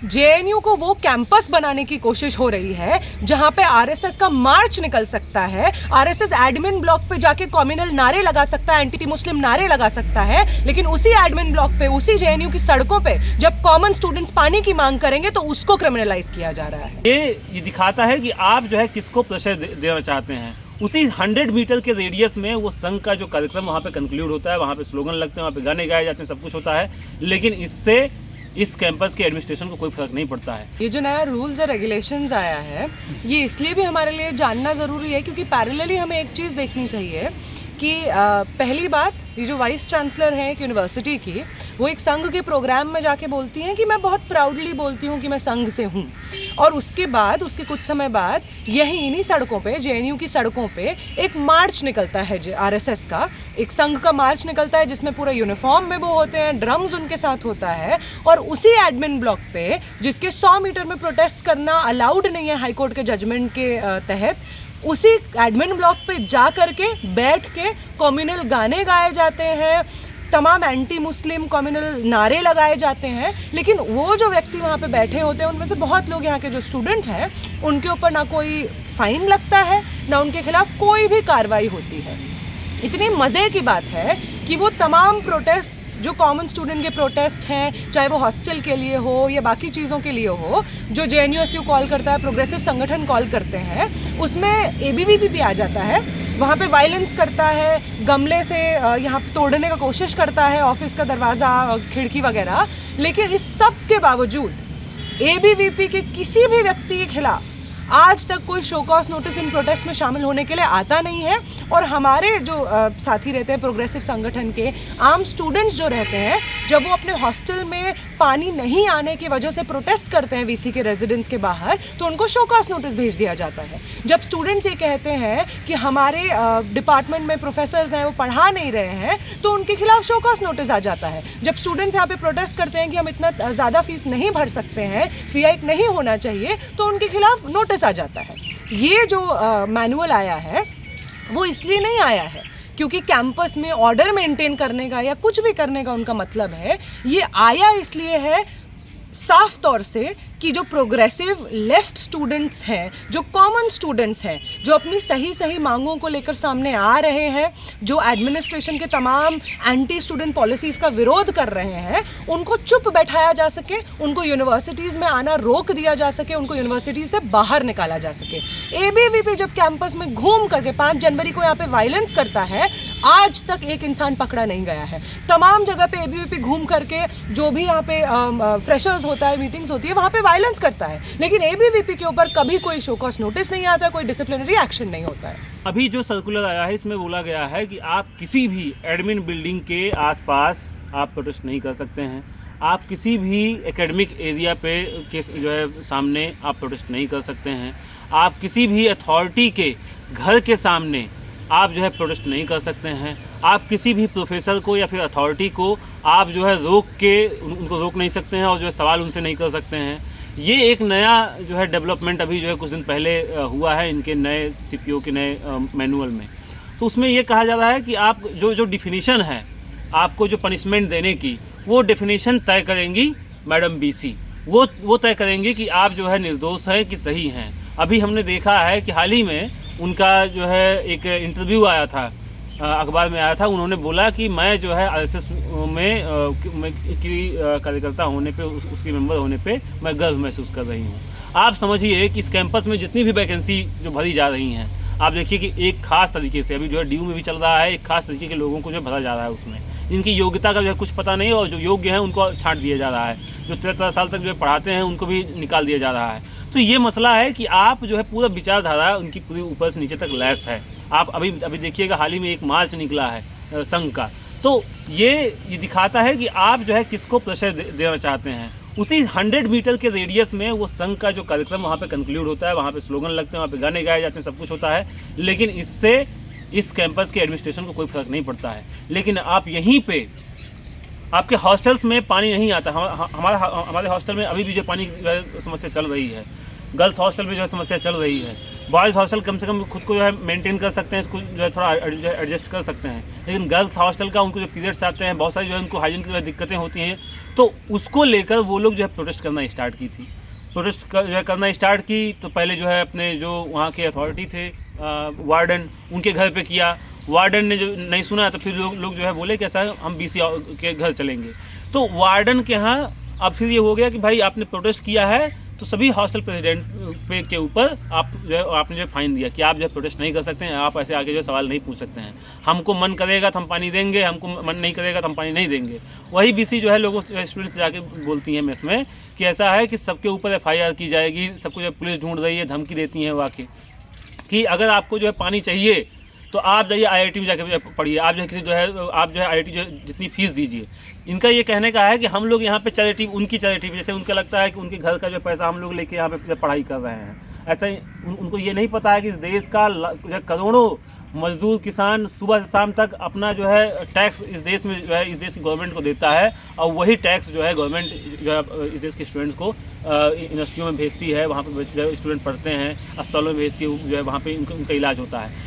JNU को वो campus बनाने की कोशिश हो रही है जहां पे आरएसएस का मार्च निकल सकता है, आरएसएस एडमिन ब्लॉक पे जाके कम्युनल नारे लगा सकता है, एंटी मुस्लिम नारे लगा सकता है, लेकिन उसी एडमिन ब्लॉक पे, उसी जेएनयू की सड़कों पे जब कॉमन स्टूडेंट्स पानी की मांग करेंगे तो उसको क्रिमिनलाइज किया जा रहा है। ये दिखाता है कि आप जो है किसको प्रेशर देना चाहते हैं। उसी 100 मीटर के रेडियस में वो संघ का जो कार्यक्रम वहाँ पे कंक्लूड होता है, वहाँ पे स्लोगन लगते हैं, वहाँ पे गाने गाए जाते हैं, सब कुछ होता है, लेकिन इससे इस कैंपस के एडमिनिस्ट्रेशन को कोई फर्क नहीं पड़ता है। ये जो नया रूल्स और रेगुलेशंस आया है ये इसलिए भी हमारे लिए जानना ज़रूरी है क्योंकि पैरेलली हमें एक चीज़ देखनी चाहिए कि पहली बात, ये जो वाइस चांसलर हैं एक यूनिवर्सिटी की, वो एक संघ के प्रोग्राम में जाके बोलती हैं कि मैं बहुत प्राउडली बोलती हूँ कि मैं संघ से हूँ, और उसके बाद उसके कुछ समय बाद इन्हीं सड़कों पे, जेएनयू की सड़कों पे एक मार्च निकलता है आरएसएस का, एक संघ का मार्च निकलता है जिसमें पूरा यूनिफॉर्म में वो होते हैं, ड्रम्स उनके साथ होता है, और उसी एडमिन ब्लॉक पे जिसके 100 मीटर में प्रोटेस्ट करना अलाउड नहीं है हाईकोर्ट के जजमेंट के तहत, उसी एडमिन ब्लॉक पे जा करके बैठ के कम्युनल गाने गाए जाते हैं, तमाम एंटी मुस्लिम कम्युनल नारे लगाए जाते हैं, लेकिन वो जो व्यक्ति वहाँ पे बैठे होते हैं उनमें से बहुत लोग यहाँ के जो स्टूडेंट हैं उनके ऊपर ना कोई फाइन लगता है, ना उनके खिलाफ कोई भी कार्रवाई होती है। इतनी मज़े की बात है कि वो तमाम प्रोटेस्ट जो कॉमन स्टूडेंट के प्रोटेस्ट हैं, चाहे वो हॉस्टल के लिए हो या बाकी चीज़ों के लिए हो, जो जेएनयूएसयू कॉल करता है, प्रोग्रेसिव संगठन कॉल करते हैं, उसमें एबीवीपी भी आ जाता है, वहाँ पे वायलेंस करता है, गमले से यहाँ तोड़ने का कोशिश करता है ऑफिस का दरवाज़ा, खिड़की वगैरह, लेकिन इस सब के बावजूद एबीवीपी के किसी भी व्यक्ति के खिलाफ आज तक कोई show cause notice in protest में शामिल होने के लिए आता नहीं है। और हमारे जो साथी रहते हैं प्रोग्रेसिव संगठन के, आम स्टूडेंट्स जो रहते हैं, जब वो अपने हॉस्टल में पानी नहीं आने की वजह से प्रोटेस्ट करते हैं वीसी के रेजिडेंस के बाहर, तो उनको शो कॉज नोटिस भेज दिया जाता है। जब स्टूडेंट्स ये कहते हैं कि हमारे डिपार्टमेंट में प्रोफेसर्स हैं वो पढ़ा नहीं रहे हैं, तो उनके खिलाफ शो कॉज नोटिस आ जाता है। जब स्टूडेंट्स यहाँ पे प्रोटेस्ट करते हैं कि हम इतना ज़्यादा फीस नहीं भर सकते हैं, फी हाइक नहीं होना चाहिए, तो उनके खिलाफ नोटिस आ जाता है। ये जो मैनुअल आया है वो इसलिए नहीं आया है क्योंकि कैंपस में ऑर्डर मेंटेन करने का या कुछ भी करने का उनका मतलब है, ये आया इसलिए है साफ तौर से कि जो प्रोग्रेसिव लेफ्ट स्टूडेंट्स हैं, जो कॉमन स्टूडेंट्स हैं, जो अपनी सही मांगों को लेकर सामने आ रहे हैं, जो एडमिनिस्ट्रेशन के तमाम एंटी स्टूडेंट पॉलिसीज़ का विरोध कर रहे हैं, उनको चुप बैठाया जा सके, उनको यूनिवर्सिटीज़ में आना रोक दिया जा सके, उनको यूनिवर्सिटी से बाहर निकाला जा सके। एबीवीपी जब कैंपस में घूम करके 5 जनवरी को यहाँ पे वायलेंस करता है, आज तक एक इंसान पकड़ा नहीं गया है। तमाम जगह पे एबीवीपी घूम करके जो भी यहाँ पे फ्रेशर्स होता है, मीटिंग्स होती है, वहाँ पे वायलेंस करता है, लेकिन एबीवीपी के ऊपर कभी कोई शो कॉज नोटिस नहीं आता, कोई डिसिप्लिनरी एक्शन नहीं होता है। अभी जो सर्कुलर आया है इसमें बोला गया है कि आप किसी भी एडमिन बिल्डिंग के आसपास आप प्रोटेस्ट नहीं कर सकते हैं, आप किसी भी एकेडमिक एरिया पे के जो है सामने आप प्रोटेस्ट नहीं कर सकते हैं, आप किसी भी अथॉरिटी के घर के सामने आप जो है प्रोटेस्ट नहीं कर सकते हैं, आप किसी भी प्रोफेसर को या फिर अथॉरिटी को आप जो है उनको रोक नहीं सकते हैं और जो है सवाल उनसे नहीं कर सकते हैं। ये एक नया जो है डेवलपमेंट अभी जो है कुछ दिन पहले हुआ है इनके नए सीपीओ के नए मैनुअल में। तो उसमें ये कहा जा रहा है कि आप जो डिफिनीशन है आपको जो पनिशमेंट देने की, वो डेफिनेशन तय करेंगी मैडम बीसी, वो तय करेंगी कि आप जो है निर्दोष हैं कि सही हैं। अभी हमने देखा है कि हाल ही में उनका जो है एक इंटरव्यू आया था, अखबार में आया था, उन्होंने बोला कि मैं जो है आरएसएस में की कार्यकर्ता होने पे, उसकी मेंबर होने पे मैं गर्व महसूस कर रही हूँ। आप समझिए कि इस कैंपस में जितनी भी वैकेंसी जो भरी जा रही हैं, आप देखिए कि एक खास तरीके से अभी जो है ड्यू में भी चल रहा है, एक खास तरीके के लोगों को जो भरा जा रहा है, उसमें इनकी योग्यता का जो है कुछ पता नहीं, और जो योग्य हैं उनको छांट दिया जा रहा है, जो 13 साल तक जो है पढ़ाते हैं उनको भी निकाल दिया जा रहा है। तो ये मसला है कि आप जो है पूरा विचारधारा उनकी पूरी ऊपर से नीचे तक लैस है। आप अभी देखिएगा हाल ही में एक मार्च निकला है संघ का, तो ये दिखाता है कि आप जो है किसको प्रेशर देना चाहते हैं। उसी 100 मीटर के रेडियस में वो संघ का जो कार्यक्रम वहाँ पे कंक्लूड होता है, वहाँ पे स्लोगन लगते हैं, वहाँ पे गाने गाए जाते हैं, सब कुछ होता है, लेकिन इससे इस कैंपस के एडमिनिस्ट्रेशन को कोई फ़र्क नहीं पड़ता है। लेकिन आप यहीं पे आपके हॉस्टल्स में पानी नहीं आता, हमारे हॉस्टल में अभी भी जो पानी की समस्या चल रही है, गर्ल्स हॉस्टल में जो है समस्या चल रही है। बॉयज़ हॉस्टल कम से कम खुद को जो है मेंटेन कर सकते हैं, इसको जो है थोड़ा एडजस्ट कर सकते हैं, लेकिन गर्ल्स हॉस्टल का उनको जो पीरियड्स आते हैं, बहुत सारी जो है उनको हाइजीन की जो है दिक्कतें होती हैं, तो उसको लेकर वो लोग जो है प्रोटेस्ट करना स्टार्ट की थी। प्रोटेस्ट जो है करना स्टार्ट की तो पहले जो है अपने जो वहाँ के अथॉरिटी थे वार्डन, उनके घर पे किया। वार्डन ने जो नहीं सुना तो फिर लोग जो है बोले कि ऐसा हम बीसी के घर चलेंगे। तो वार्डन के यहाँ अब फिर ये हो गया कि भाई आपने प्रोटेस्ट किया है तो सभी हॉस्टल प्रेसिडेंट पे के ऊपर आपने जो फाइन दिया कि आप जो है प्रोटेस्ट नहीं कर सकते हैं, आप ऐसे आगे जो है सवाल नहीं पूछ सकते हैं। हमको मन करेगा तो हम पानी देंगे, हमको मन नहीं करेगा तो हम पानी नहीं देंगे। वही बीसी जो है लोगों स्टूडेंट्स जाके बोलती हैं मेस में कि ऐसा है कि सबके ऊपर FIR की जाएगी, सबको जो है पुलिस ढूंढ रही है, धमकी देती हैं वाकई कि अगर आपको जो है पानी चाहिए तो आप जाइए IIT में जाके पढ़िए, आप जो है किसी जो है आप जो है IIT जो जितनी फ़ीस दीजिए। इनका ये कहने का है कि हम लोग यहाँ पे चैरिटी, उनकी चैरिटी, जैसे उनका लगता है कि उनके घर का जो पैसा हम लोग लेके यहाँ पे पढ़ाई कर रहे हैं। ऐसा ही उनको ये नहीं पता है कि इस देश का जो है करोड़ों मजदूर किसान सुबह से शाम तक अपना जो है टैक्स इस देश में जो है इस देश की गवर्नमेंट को देता है, और वही टैक्स जो है गवर्नमेंट जो है इस देश के स्टूडेंट्स को यूनिवर्सिटियों में भेजती है, वहाँ पर जो स्टूडेंट पढ़ते हैं, अस्पतालों में भेजती है, जो है वहाँ पे उनका इलाज होता है।